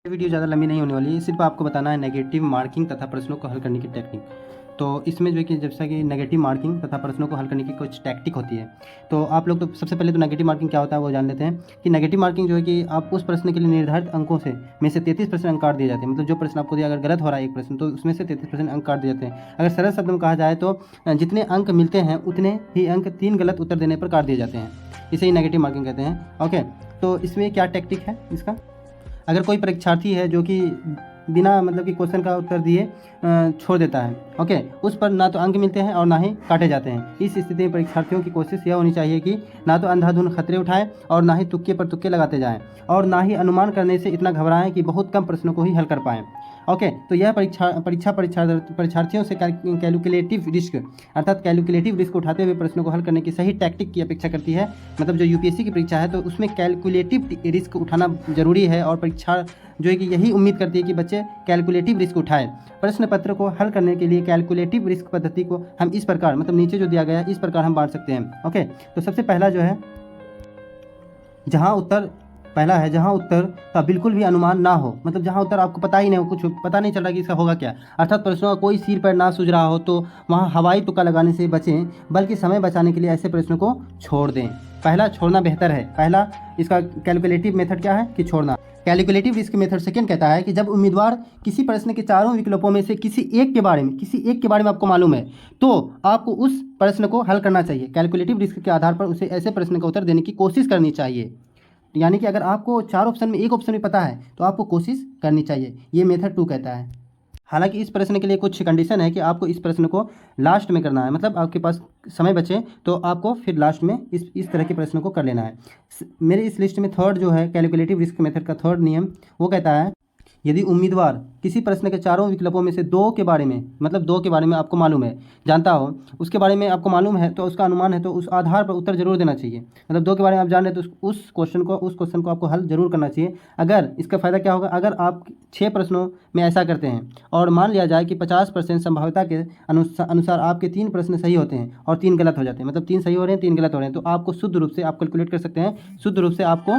Video ज़्यादा लंबी नहीं होने वाली है, सिर्फ आपको बताना है नेगेटिव मार्किंग तथा प्रश्नों को हल करने की टेक्निक। तो इसमें जो है कि जैसा कि नेगेटिव मार्किंग तथा प्रश्नों को हल करने की कुछ टैक्टिक होती है। तो आप लोग तो सबसे पहले तो नेगेटिव मार्किंग क्या होता है वो जान लेते हैं कि नेगेटिव मार्किंग जो है कि आप उस प्रश्न के लिए निर्धारित अंकों से में से 33% अंक काट दिए जाते हैं। मतलब जो प्रश्न आपको दिया अगर गलत हो रहा है एक प्रश्न तो उसमें से 33% अंक काट दिए जाते हैं। अगर सरल शब्द में कहा जाए तो जितने अंक मिलते हैं उतने ही अंक 3 गलत उत्तर देने पर काट दिए जाते हैं। इसे ही नेगेटिव मार्किंग कहते हैं। ओके, तो इसमें क्या टैक्टिक है इसका? अगर कोई परीक्षार्थी है जो कि बिना मतलब कि क्वेश्चन का उत्तर दिए छोड़ देता है, ओके, उस पर ना तो अंक मिलते हैं और ना ही काटे जाते हैं। इस स्थिति में परीक्षार्थियों की कोशिश यह होनी चाहिए कि ना तो अंधाधुंध खतरे उठाएं और ना ही तुक्के पर तुक्के लगाते जाएं और ना ही अनुमान करने से इतना घबराएं कि बहुत कम प्रश्नों को ही हल कर पाएं। ओके, तो यह परीक्षार्थियों से कैलकुलेटिव रिस्क अर्थात कैलकुलेटिव रिस्क उठाते हुए प्रश्नों को हल करने की सही टैक्टिक की अपेक्षा करती है। मतलब जो यूपीएससी की परीक्षा है तो उसमें कैलकुलेटिव रिस्क उठाना जरूरी है और परीक्षा जो है कि यही उम्मीद करती है कि बच्चे कैलकुलेटिव रिस्क उठाएं। प्रश्न पत्र को हल करने के लिए कैलकुलेटिव रिस्क पद्धति को हम इस प्रकार मतलब नीचे जो दिया गया है इस प्रकार हम बांट सकते हैं। ओके, तो सबसे पहला जो है जहाँ उत्तर का बिल्कुल भी अनुमान ना हो, मतलब जहाँ उत्तर आपको पता ही नहीं हो, कुछ पता नहीं चल रहा कि इसका होगा क्या, अर्थात प्रश्नों का कोई सिर पर ना सूझ रहा हो तो वहाँ हवाई तुक्का लगाने से बचें, बल्कि समय बचाने के लिए ऐसे प्रश्नों को छोड़ दें। पहला, छोड़ना बेहतर है। पहला इसका कैलकुलेटिव मेथड क्या है कि छोड़ना। कैलकुलेटिव रिस्क मेथड सेकंड कहता है कि जब उम्मीदवार किसी प्रश्न के चारों विकल्पों में से किसी एक के बारे में आपको मालूम है तो आपको उस प्रश्न को हल करना चाहिए। कैलकुलेटिव रिस्क के आधार पर उसे ऐसे प्रश्न का उत्तर देने की कोशिश करनी चाहिए। यानी कि अगर आपको 4 ऑप्शन में एक ऑप्शन भी पता है तो आपको कोशिश करनी चाहिए। ये मेथड 2 कहता है। हालांकि इस प्रश्न के लिए कुछ कंडीशन है कि आपको इस प्रश्न को लास्ट में करना है, मतलब आपके पास समय बचे तो आपको फिर लास्ट में इस तरह के प्रश्नों को कर लेना है। मेरे इस लिस्ट में थर्ड जो है कैलकुलेटिव रिस्क मेथड का थर्ड नियम वो कहता है यदि उम्मीदवार किसी प्रश्न के चारों विकल्पों में से दो के बारे में आपको मालूम है, जानता हो, उसके बारे में आपको मालूम है तो उसका अनुमान है तो उस आधार पर उत्तर जरूर देना चाहिए। मतलब दो के बारे में आप जान रहे हैं तो उस क्वेश्चन को आपको हल जरूर करना चाहिए। अगर इसका फ़ायदा क्या होगा, अगर आप 6 प्रश्नों में ऐसा करते हैं और मान लिया जाए कि 50% संभाव्यता के अनुसार आपके 3 प्रश्न सही होते हैं और 3 गलत हो जाते हैं, मतलब 3 सही हो रहे हैं 3 गलत हो रहे हैं, तो आपको शुद्ध रूप से आप कैलकुलेट कर सकते हैं, शुद्ध रूप से आपको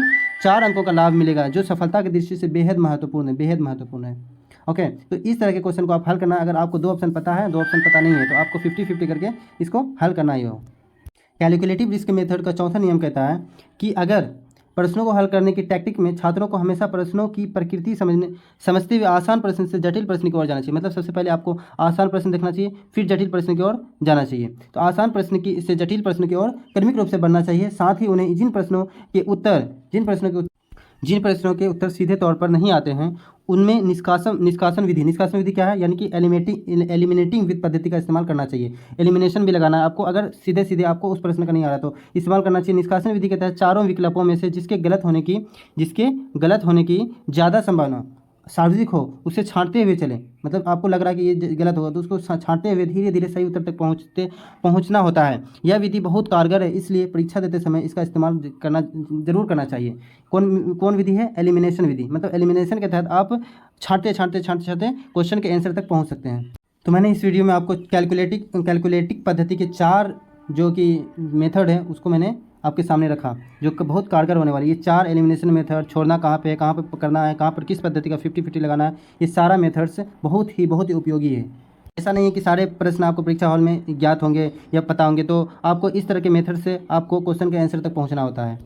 4 अंकों का लाभ मिलेगा जो सफलता की दृष्टि से बेहद महत्वपूर्ण है। ओके, तो इस तरह के क्वेश्चन को आप हल करना। अगर आपको 2 ऑप्शन पता है 2 ऑप्शन पता नहीं है तो आपको 50-50 करके इसको हल करना ही हो। कैलकुलेटिव रिस्क मेथड का चौथा नियम कहता है कि अगर प्रश्नों को हल करने की टैक्टिक में छात्रों को हमेशा प्रश्नों की प्रकृति समझते हुए आसान प्रश्न से जटिल प्रश्न की ओर जाना चाहिए। मतलब सबसे पहले आपको आसान प्रश्न देखना चाहिए फिर जटिल प्रश्न की ओर जाना चाहिए। तो आसान प्रश्न की से जटिल प्रश्न की ओर क्रमिक रूप से बढ़ना चाहिए। साथ ही उन्हें जिन प्रश्नों के उत्तर सीधे तौर पर नहीं आते हैं उनमें निष्कासन विधि क्या है, यानी कि एलिमिनेटिंग विद पद्धति का इस्तेमाल करना चाहिए। एलिमिनेशन भी लगाना है आपको, अगर सीधे सीधे आपको उस प्रश्न का नहीं आ रहा तो इस्तेमाल करना चाहिए। निष्कासन विधि के तहत चारों विकल्पों में से जिसके गलत होने की ज़्यादा संभावना सार्वधिक हो उसे छांटते हुए चलें। मतलब आपको लग रहा है कि ये गलत होगा तो उसको छांटते हुए धीरे धीरे सही उत्तर तक पहुंचना होता है। यह विधि बहुत कारगर है, इसलिए परीक्षा देते समय इसका इस्तेमाल जरूर करना चाहिए। कौन विधि है? एलिमिनेशन विधि। मतलब एलिमिनेशन के तहत आप छांटते क्वेश्चन के आंसर तक पहुँच सकते हैं। तो मैंने इस वीडियो में आपको कैलकुलेटिव पद्धति के 4 जो कि मेथड है उसको मैंने आपके सामने रखा जो कि बहुत कारगर होने वाली। ये 4 एलिमिनेशन मेथड, छोड़ना कहाँ पे करना है, कहाँ पर किस पद्धति का 50-50 लगाना है, ये सारा मेथड्स बहुत ही उपयोगी है। ऐसा नहीं है कि सारे प्रश्न आपको परीक्षा हॉल में ज्ञात होंगे या पता होंगे, तो आपको इस तरह के मेथड से आपको क्वेश्चन के आंसर तक पहुँचना होता है।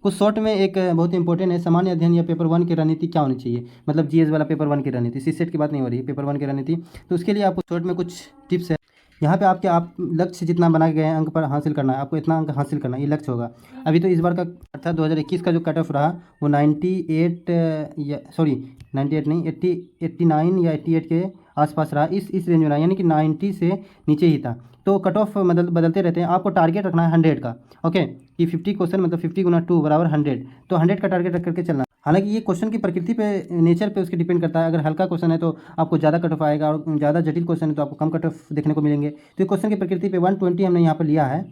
कुछ शॉर्ट में एक बहुत इंपॉर्टेंट है, सामान्य अध्ययन या पेपर 1 की रणनीति क्या होनी चाहिए। मतलब जीएस वाला पेपर 1 की रणनीति, सीसेट की बात नहीं हो रही है, पेपर 1 की रणनीति। तो उसके लिए आपको शॉर्ट में कुछ टिप्स है। यहाँ पे आप लक्ष्य जितना बना गए हैं अंक पर हासिल करना है, आपको इतना अंक हासिल करना है, ये लक्ष्य होगा। अभी तो इस बार का अर्थात 2021 का जो कट ऑफ रहा वो 89 या 88 के आसपास रहा, इस रेंज में रहा, यानी कि 90 से नीचे ही था। तो कट ऑफ बदलते रहते हैं, आपको टारगेट रखना है 100 का। ओके, कि 50 क्वेश्चन मतलब 50 गुना 2 बराबर 100, तो 100 का टारगेट रख करके चलना। हालांकि ये क्वेश्चन की प्रकृति पे, नेचर पे उसके डिपेंड करता है। अगर हल्का क्वेश्चन है तो आपको ज़्यादा कट ऑफ आएगा और ज़्यादा जटिल क्वेश्चन है तो आपको कम कट ऑफ देखने को मिलेंगे। तो ये क्वेश्चन की प्रकृति पे 120 हमने यहाँ पर लिया है।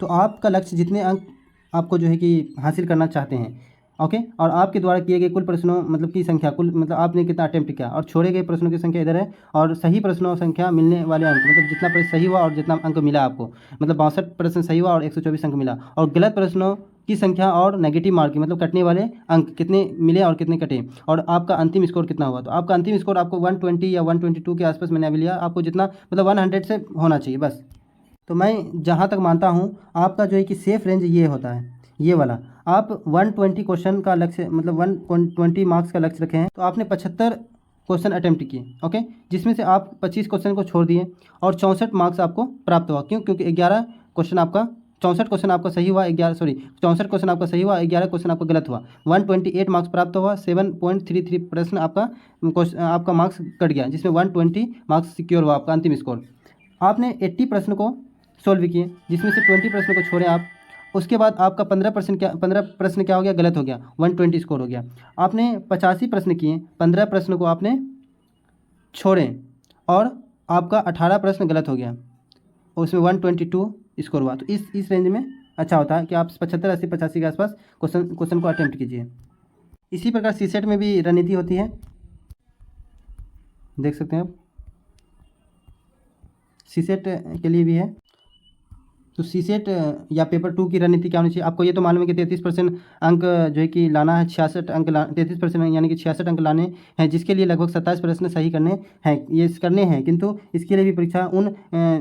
तो आपका लक्ष्य जितने अंक आपको जो है कि हासिल करना चाहते हैं, ओके, और आपके द्वारा किए गए कुल प्रश्नों मतलब की संख्या, मतलब आपने कितना अटेम्प्ट किया और छोड़े गए प्रश्नों की संख्या इधर है, और सही प्रश्नों संख्या मिलने वाले अंक, मतलब जितना प्रश्न सही हुआ और जितना अंक मिला आपको, मतलब 62 प्रश्न सही हुआ और 124 अंक मिला, और गलत प्रश्नों की संख्या और नेगेटिव मार्किंग मतलब कटने वाले अंक कितने मिले और कितने कटे, और आपका अंतिम स्कोर कितना हुआ। तो आपका अंतिम स्कोर आपको 120 या 122 के आसपास मैंने अभी लिया, आपको जितना मतलब 100 से होना चाहिए बस। तो मैं जहाँ तक मानता हूँ आपका जो है कि सेफ रेंज ये होता है, ये वाला। आप 120 क्वेश्चन का लक्ष्य मतलब 120 मार्क्स का लक्ष्य रखे हैं, तो आपने 75 क्वेश्चन अटैम्प्ट किए, ओके, जिसमें से आप 25 क्वेश्चन को छोड़ दिए और 64 मार्क्स आपको प्राप्त हुआ। क्यों? क्योंकि 11 क्वेश्चन आपका 64 क्वेश्चन आपका सही हुआ, 64 क्वेश्चन आपका सही हुआ, 11 क्वेश्चन आपका गलत हुआ, 128 मार्क्स प्राप्त हुआ, 7.33 प्रश्न आपका मार्क्स कट गया, जिसमें 120 मार्क्स सिक्योर हुआ आपका अंतिम स्कोर। आपने 80 प्रश्न को सोल्व किए, जिसमें से 20 प्रश्न को छोड़े आप। उसके बाद आपका 15 प्रश्न क्या हो गया? गलत हो गया, 120 स्कोर हो गया। आपने 85 प्रश्न किए, 15 प्रश्न को आपने छोड़े और आपका 18 प्रश्न गलत हो गया, उसमें 122 स्कोर हुआ। तो इस रेंज में अच्छा होता है कि आप 75, 80, 85 के आसपास क्वेश्चन को अटेम्प्ट कीजिए। इसी प्रकार सीसेट में भी रणनीति होती है, देख सकते हैं आप, सीसेट के लिए भी है। तो सीसेट या पेपर 2 की रणनीति क्या होनी चाहिए? आपको ये तो मालूम है कि 33% अंक जो है कि लाना है, 66 अंक 33% यानी कि 66 अंक लाने हैं, जिसके लिए लगभग 27 प्रश्न सही करने हैं। किंतु इसके लिए भी परीक्षा उन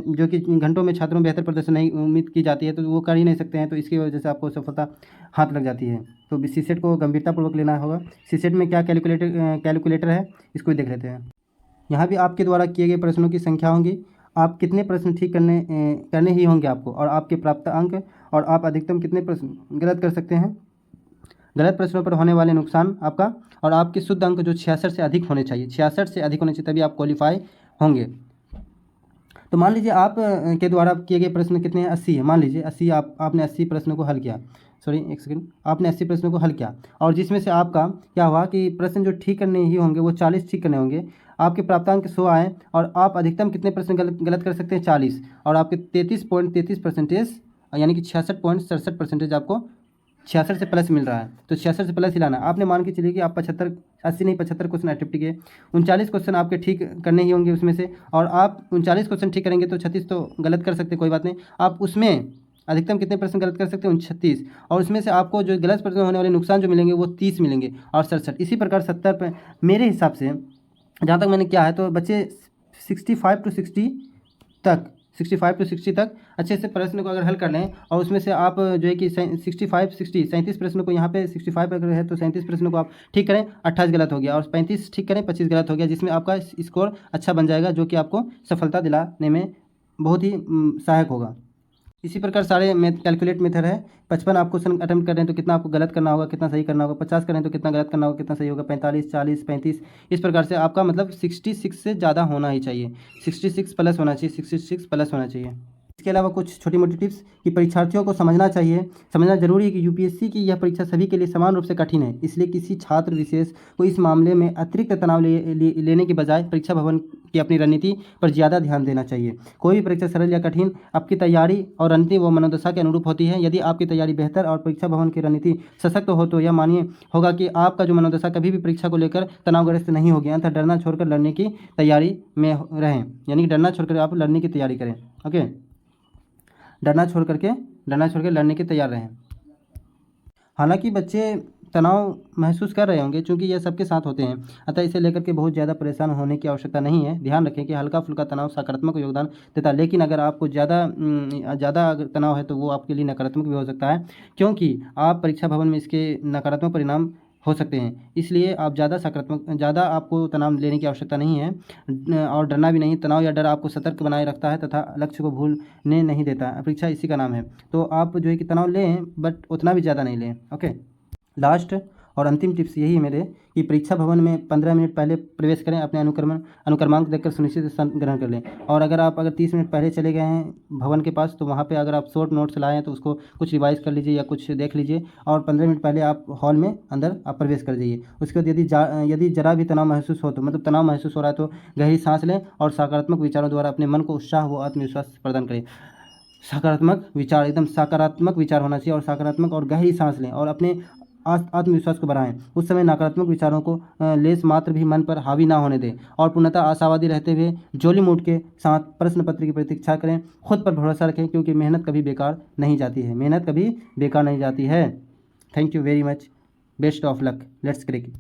जो कि घंटों में छात्रों में बेहतर प्रदर्शन नहीं उम्मीद की जाती है, तो वो कर ही नहीं सकते हैं, तो इसकी वजह से आपको सफलता हाथ लग जाती है। तो सीसेट को गंभीरतापूर्वक लेना होगा। सीसेट में क्या कैलकुलेटर है, इसको भी देख लेते हैं। यहाँ भी आपके द्वारा किए गए प्रश्नों की संख्या होंगी, आप कितने प्रश्न ठीक करने ही होंगे आपको, और आपके प्राप्त अंक, और आप अधिकतम कितने प्रश्न गलत कर सकते हैं, गलत प्रश्नों पर होने वाले नुकसान आपका, और आपके शुद्ध अंक जो 66 से अधिक होने चाहिए, 66 से अधिक होने चाहिए, तभी आप क्वालिफाई होंगे। तो मान लीजिए आप के द्वारा किए गए प्रश्न कितने हैं? 80 है। मान लीजिए 80 आपने 80 प्रश्नों को हल किया, सॉरी एक सेकंड, आपने 80 प्रश्नों को हल किया, और जिसमें से आपका क्या हुआ कि प्रश्न जो ठीक करने ही होंगे वो 40 ठीक करने होंगे। आपके प्राप्तांक 100 आए, और आप अधिकतम कितने प्रश्न गलत कर सकते हैं? 40, और आपके 33.33% यानी कि 66.67% आपको 66 से प्लस मिल रहा है। तो 66 से प्लस ही लाना। आपने मान के चलिए कि आप 75 क्वेश्चन अटेम्प्ट किए, 39 क्वेश्चन आपके ठीक करने ही होंगे उसमें से, और आप 39 क्वेश्चन ठीक करेंगे तो 36 तो गलत कर सकते, कोई बात नहीं। आप उसमें अधिकतम कितने प्रश्न गलत कर सकते हैं? 36, और उसमें से आपको जो गलत प्रश्न होने वाले नुकसान जो मिलेंगे वो 30 मिलेंगे, और 67, इसी प्रकार 70 पर मेरे हिसाब से जहाँ तक मैंने किया है, तो बच्चे 65 to 60 तक अच्छे से प्रश्न को अगर हल कर लें, और उसमें से आप जो है कि 37 प्रश्नों को, यहाँ पे 65 अगर है तो 37 प्रश्नों को आप ठीक करें, 28 गलत हो गया, और 35 ठीक करें, 25 गलत हो गया, जिसमें आपका स्कोर अच्छा बन जाएगा, जो कि आपको सफलता दिलाने में बहुत ही सहायक होगा। इसी प्रकार सारे कैलकुलेट मेथड है। 55 आप क्वेश्चन अटेम्प्ट कर रहे हैं तो कितना आपको गलत करना होगा, कितना सही करना होगा, 50 करें तो कितना गलत करना होगा, कितना सही होगा, 45, 40, 35, इस प्रकार से आपका मतलब 66 से ज़्यादा होना ही चाहिए, 66 प्लस होना चाहिए, 66 प्लस होना चाहिए। इसके अलावा कुछ छोटी मोटी टिप्स कि परीक्षार्थियों को समझना जरूरी है कि यूपीएससी की यह परीक्षा सभी के लिए समान रूप से कठिन है, इसलिए किसी छात्र विशेष को इस मामले में अतिरिक्त तनाव लेने के बजाय परीक्षा भवन की अपनी रणनीति पर ज़्यादा ध्यान देना चाहिए। कोई भी परीक्षा सरल या कठिन आपकी तैयारी और रणनीति व मनोदशा के अनुरूप होती है। यदि आपकी तैयारी बेहतर और परीक्षा भवन की रणनीति सशक्त हो तो यह मानिए होगा कि आपका जो मनोदशा कभी भी परीक्षा को लेकर तनावग्रस्त नहीं होगी। अंततः डरना छोड़कर लड़ने की तैयारी में रहें, यानी कि डरना छोड़कर आप लड़ने की तैयारी करें। ओके, डरना छोड़ कर लड़ने के तैयार रहें। हालांकि बच्चे तनाव महसूस कर रहे होंगे, क्योंकि यह सबके साथ होते हैं, अतः इसे लेकर के बहुत ज़्यादा परेशान होने की आवश्यकता नहीं है। ध्यान रखें कि हल्का फुल्का तनाव सकारात्मक योगदान देता है, लेकिन अगर आपको ज़्यादा अगर तनाव है तो वो आपके लिए नकारात्मक भी हो सकता है, क्योंकि आप परीक्षा भवन में इसके नकारात्मक परिणाम हो सकते हैं। इसलिए आप ज़्यादा आपको तनाव लेने की आवश्यकता नहीं है, और डरना भी नहीं। तनाव या डर आपको सतर्क बनाए रखता है तथा लक्ष्य को भूलने नहीं देता। परीक्षा इसी का नाम है। तो आप जो है कि तनाव लें, बट उतना भी ज़्यादा नहीं लें। ओके, लास्ट और अंतिम टिप्स यही है मेरे कि परीक्षा भवन में 15 मिनट पहले प्रवेश करें, अपने अनुक्रमांक देखकर सुनिश्चित स्थान ग्रहण कर लें। और अगर 30 मिनट पहले चले गए हैं भवन के पास, तो वहाँ पे अगर आप शॉर्ट नोट्स लाए हैं तो उसको कुछ रिवाइज कर लीजिए या कुछ देख लीजिए, और 15 मिनट पहले आप हॉल में अंदर आप प्रवेश कर जाइए। उसके बाद यदि जरा भी तनाव महसूस हो तो मतलब तनाव महसूस हो रहा है तो गहरी सांस लें, और सकारात्मक विचारों द्वारा अपने मन को उत्साह व आत्मविश्वास प्रदान करें। सकारात्मक विचार, एकदम सकारात्मक विचार होना चाहिए, और सकारात्मक और गहरी सांस लें, और अपने आत्मविश्वास को बढ़ाएं। उस समय नकारात्मक विचारों को लेस मात्र भी मन पर हावी ना होने दें और पूर्णतः आशावादी रहते हुए जोली मूड के साथ प्रश्न पत्र की प्रतीक्षा करें। खुद पर भरोसा रखें क्योंकि मेहनत कभी बेकार नहीं जाती है, मेहनत कभी बेकार नहीं जाती है। Thank you very much. Best of luck. Let's Crick.